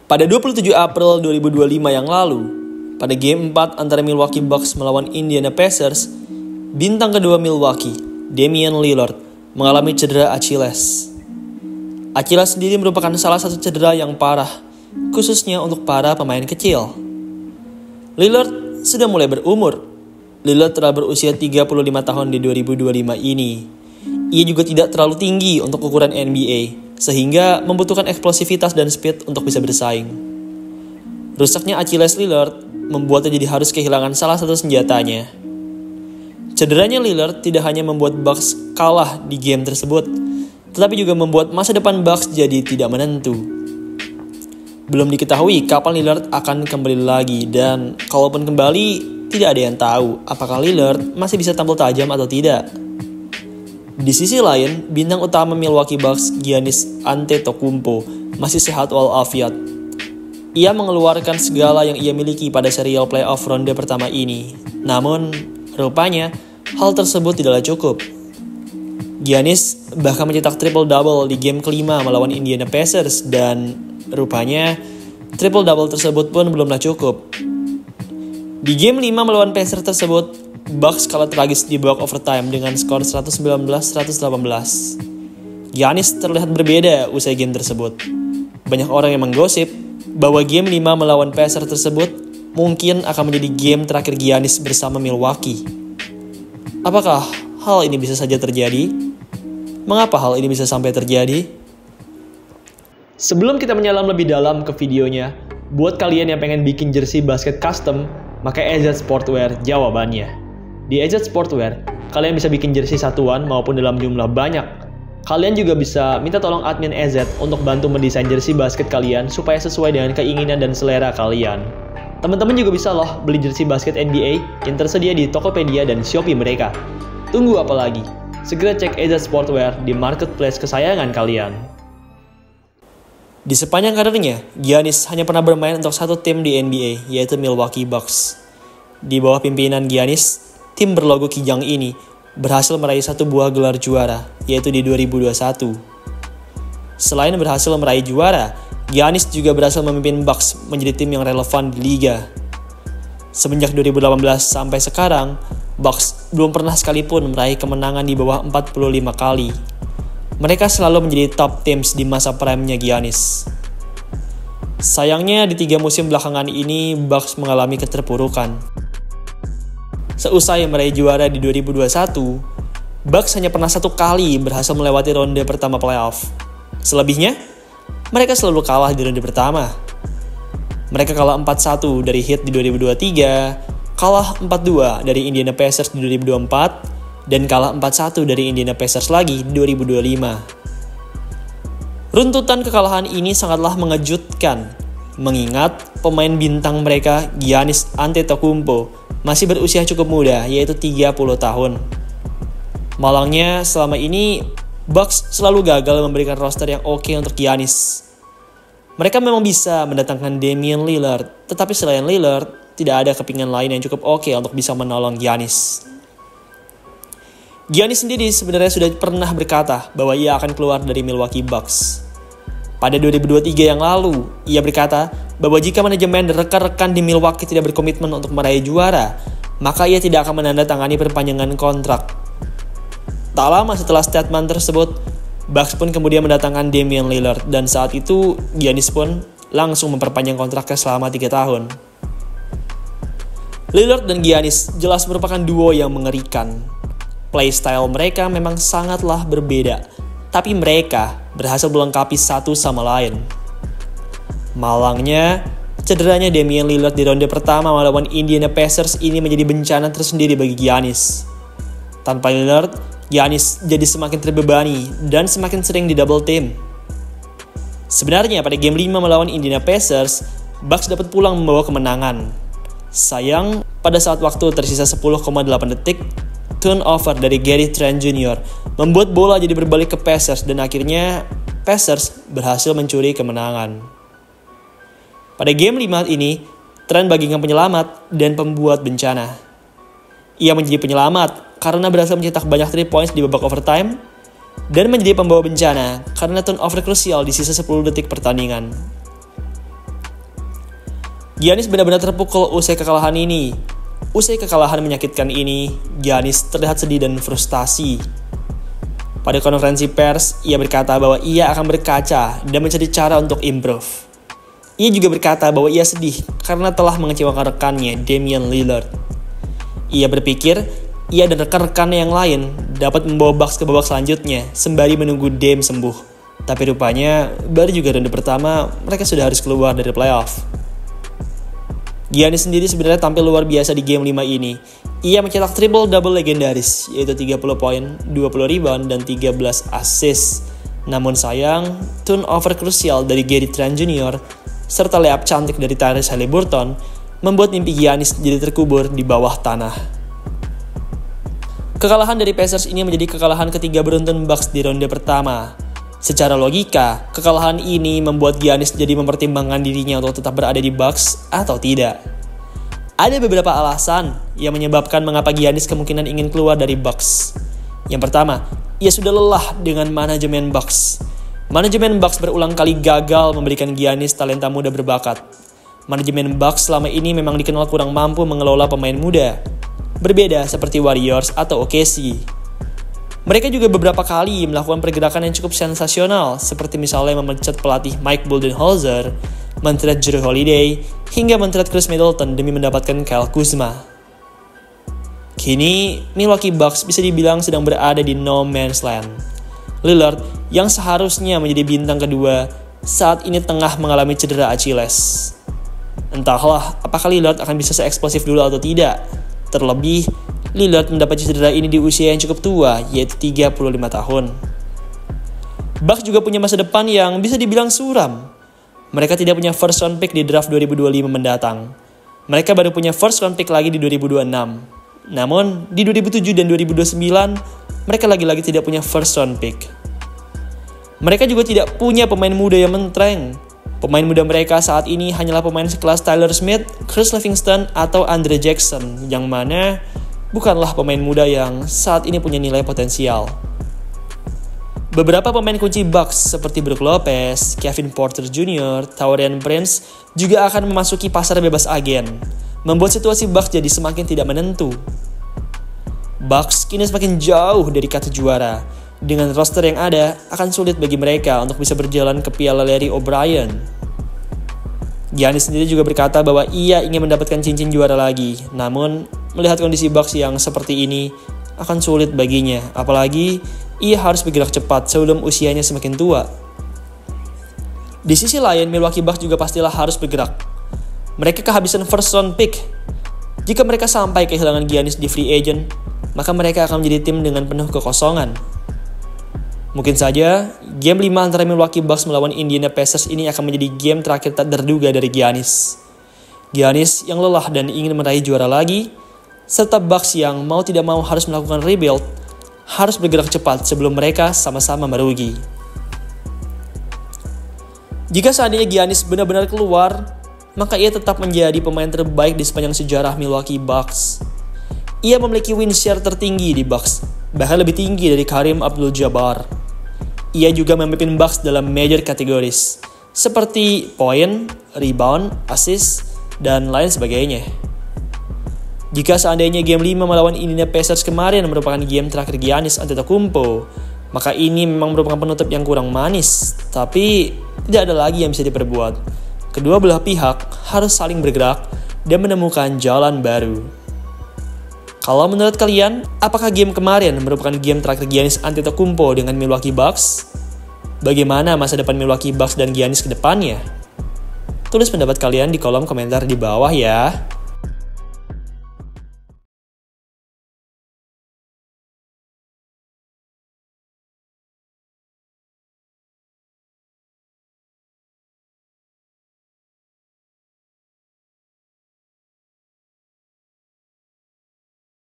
Pada 27 April 2025 yang lalu, pada Game 4 antara Milwaukee Bucks melawan Indiana Pacers, bintang kedua Milwaukee, Damian Lillard, mengalami cedera Achilles. Achilles sendiri merupakan salah satu cedera yang parah, khususnya untuk para pemain kecil. Lillard sudah mulai berumur. Lillard telah berusia 35 tahun di 2025 ini. Ia juga tidak terlalu tinggi untuk ukuran NBA, sehingga membutuhkan eksplosivitas dan speed untuk bisa bersaing. Rusaknya Achilles Lillard membuatnya jadi harus kehilangan salah satu senjatanya. Cederanya Lillard tidak hanya membuat Bucks kalah di game tersebut, tetapi juga membuat masa depan Bucks jadi tidak menentu. Belum diketahui kapan Lillard akan kembali lagi, dan kalaupun kembali, tidak ada yang tahu apakah Lillard masih bisa tampil tajam atau tidak. Di sisi lain, bintang utama Milwaukee Bucks, Giannis Antetokounmpo, masih sehat walafiat. Ia mengeluarkan segala yang ia miliki pada serial playoff ronde pertama ini. Namun, rupanya hal tersebut tidaklah cukup. Giannis bahkan mencetak triple-double di game kelima melawan Indiana Pacers, dan rupanya triple-double tersebut pun belumlah cukup. Di game 5 melawan Pacers tersebut, Bucks kalah tragis di babak overtime dengan skor 119-118. Giannis terlihat berbeda usai game tersebut. Banyak orang yang menggosip bahwa game 5 melawan Pacers tersebut mungkin akan menjadi game terakhir Giannis bersama Milwaukee. Apakah hal ini bisa saja terjadi? Mengapa hal ini bisa sampai terjadi? Sebelum kita menyelam lebih dalam ke videonya, buat kalian yang pengen bikin jersey basket custom, maka EZ Sportwear jawabannya. Di EZ Sportwear, kalian bisa bikin jersey satuan maupun dalam jumlah banyak. Kalian juga bisa minta tolong admin EZ untuk bantu mendesain jersey basket kalian supaya sesuai dengan keinginan dan selera kalian. Teman-teman juga bisa loh beli jersey basket NBA yang tersedia di Tokopedia dan Shopee mereka. Tunggu apa lagi? Segera cek EZ Sportwear di marketplace kesayangan kalian. Di sepanjang karirnya, Giannis hanya pernah bermain untuk satu tim di NBA, yaitu Milwaukee Bucks. Di bawah pimpinan Giannis, tim berlogo kijang ini berhasil meraih satu buah gelar juara, yaitu di 2021. Selain berhasil meraih juara, Giannis juga berhasil memimpin Bucks menjadi tim yang relevan di liga. Semenjak 2018 sampai sekarang, Bucks belum pernah sekalipun meraih kemenangan di bawah 45 kali. Mereka selalu menjadi top teams di masa prime-nya Giannis. Sayangnya di 3 musim belakangan ini, Bucks mengalami keterpurukan. Seusai meraih juara di 2021, Bucks hanya pernah 1 kali berhasil melewati ronde pertama playoff. Selebihnya, mereka selalu kalah di ronde pertama. Mereka kalah 4-1 dari Heat di 2023, kalah 4-2 dari Indiana Pacers di 2024, dan kalah 4-1 dari Indiana Pacers lagi di 2025. Runtutan kekalahan ini sangatlah mengejutkan, mengingat pemain bintang mereka, Giannis Antetokounmpo, masih berusia cukup muda, yaitu 30 tahun. Malangnya, selama ini, Bucks selalu gagal memberikan roster yang oke untuk Giannis. Mereka memang bisa mendatangkan Damian Lillard, tetapi selain Lillard, tidak ada kepingan lain yang cukup oke untuk bisa menolong Giannis. Giannis sendiri sebenarnya sudah pernah berkata bahwa ia akan keluar dari Milwaukee Bucks. Pada 2023 yang lalu, ia berkata bahwa jika manajemen dan rekan-rekan di Milwaukee tidak berkomitmen untuk meraih juara, maka ia tidak akan menandatangani perpanjangan kontrak. Tak lama setelah statement tersebut, Bucks pun kemudian mendatangkan Damian Lillard, dan saat itu Giannis pun langsung memperpanjang kontraknya selama 3 tahun. Lillard dan Giannis jelas merupakan duo yang mengerikan. Playstyle mereka memang sangatlah berbeda, tapi mereka berhasil melengkapi satu sama lain. Malangnya, cederanya Damian Lillard di ronde pertama melawan Indiana Pacers ini menjadi bencana tersendiri bagi Giannis. Tanpa Lillard, Giannis jadi semakin terbebani dan semakin sering di double team. Sebenarnya pada game 5 melawan Indiana Pacers, Bucks dapat pulang membawa kemenangan. Sayang, pada saat waktu tersisa 10,8 detik, turnover dari Gary Trent Jr. membuat bola jadi berbalik ke Pacers, dan akhirnya Pacers berhasil mencuri kemenangan. Pada game 5 ini, Trent bagikan penyelamat dan pembuat bencana. Ia menjadi penyelamat karena berhasil mencetak banyak 3 points di babak overtime, dan menjadi pembawa bencana karena turnover krusial di sisa 10 detik pertandingan. Giannis benar-benar terpukul usai kekalahan ini. Usai kekalahan menyakitkan ini, Giannis terlihat sedih dan frustasi. Pada konferensi pers, ia berkata bahwa ia akan berkaca dan mencari cara untuk improve. Ia juga berkata bahwa ia sedih karena telah mengecewakan rekannya, Damian Lillard. Ia berpikir, ia dan rekan-rekannya yang lain dapat membawa Bucks ke babak selanjutnya sembari menunggu Dame sembuh. Tapi rupanya, baru juga ronde pertama, mereka sudah harus keluar dari playoff. Giannis sendiri sebenarnya tampil luar biasa di game 5 ini. Ia mencetak triple-double legendaris, yaitu 30 poin, 20 rebound, dan 13 assist. Namun sayang, turnover krusial dari Gary Trent Jr. serta layup cantik dari Tyrese Haliburton membuat mimpi Giannis jadi terkubur di bawah tanah. Kekalahan dari Pacers ini menjadi kekalahan ketiga beruntun Bucks di ronde pertama. Secara logika, kekalahan ini membuat Giannis jadi mempertimbangkan dirinya untuk tetap berada di Bucks atau tidak. Ada beberapa alasan yang menyebabkan mengapa Giannis kemungkinan ingin keluar dari Bucks. Yang pertama, ia sudah lelah dengan manajemen Bucks. Manajemen Bucks berulang kali gagal memberikan Giannis talenta muda berbakat. Manajemen Bucks selama ini memang dikenal kurang mampu mengelola pemain muda. Berbeda seperti Warriors atau OKC. Mereka juga beberapa kali melakukan pergerakan yang cukup sensasional, seperti misalnya memecat pelatih Mike Budenholzer, men-trade Jrue Holiday, hingga men-trade Chris Middleton demi mendapatkan Kyle Kuzma. Kini, Milwaukee Bucks bisa dibilang sedang berada di no man's land. Lillard, yang seharusnya menjadi bintang kedua, saat ini tengah mengalami cedera Achilles. Entahlah apakah Lillard akan bisa se-eksplosif dulu atau tidak. Terlebih, Lillard mendapat cedera ini di usia yang cukup tua, yaitu 35 tahun. Bucks juga punya masa depan yang bisa dibilang suram. Mereka tidak punya first round pick di draft 2025 mendatang. Mereka baru punya first round pick lagi di 2026. Namun, di 2007 dan 2029, mereka lagi-lagi tidak punya first round pick. Mereka juga tidak punya pemain muda yang mentereng. Pemain muda mereka saat ini hanyalah pemain sekelas Tyler Smith, Chris Livingston, atau Andre Jackson, yang mana bukanlah pemain muda yang saat ini punya nilai potensial. Beberapa pemain kunci Bucks seperti Brook Lopez, Kevin Porter Jr., Taurean Prince juga akan memasuki pasar bebas agen, membuat situasi Bucks jadi semakin tidak menentu. Bucks kini semakin jauh dari kata juara. Dengan roster yang ada, akan sulit bagi mereka untuk bisa berjalan ke Piala Larry O'Brien. Giannis sendiri juga berkata bahwa ia ingin mendapatkan cincin juara lagi, namun melihat kondisi Bucks yang seperti ini akan sulit baginya, apalagi ia harus bergerak cepat sebelum usianya semakin tua. Di sisi lain, Milwaukee Bucks juga pastilah harus bergerak. Mereka kehabisan first round pick. Jika mereka sampai kehilangan Giannis di free agent, maka mereka akan menjadi tim dengan penuh kekosongan. Mungkin saja, game 5 antara Milwaukee Bucks melawan Indiana Pacers ini akan menjadi game terakhir tak terduga dari Giannis. Giannis yang lelah dan ingin meraih juara lagi, serta Bucks yang mau tidak mau harus melakukan rebuild, harus bergerak cepat sebelum mereka sama-sama merugi. Jika seandainya Giannis benar-benar keluar, maka ia tetap menjadi pemain terbaik di sepanjang sejarah Milwaukee Bucks. Ia memiliki win share tertinggi di Bucks, bahkan lebih tinggi dari Kareem Abdul-Jabbar. Ia juga memimpin Bucks dalam major categories, seperti poin, rebound, assist, dan lain sebagainya. Jika seandainya game 5 melawan Indiana Pacers kemarin merupakan game terakhir Giannis Antetokounmpo, maka ini memang merupakan penutup yang kurang manis, tapi tidak ada lagi yang bisa diperbuat. Kedua belah pihak harus saling bergerak dan menemukan jalan baru. Kalau menurut kalian, apakah game kemarin merupakan game terakhir Giannis Antetokounmpo dengan Milwaukee Bucks? Bagaimana masa depan Milwaukee Bucks dan Giannis ke depannya? Tulis pendapat kalian di kolom komentar di bawah ya.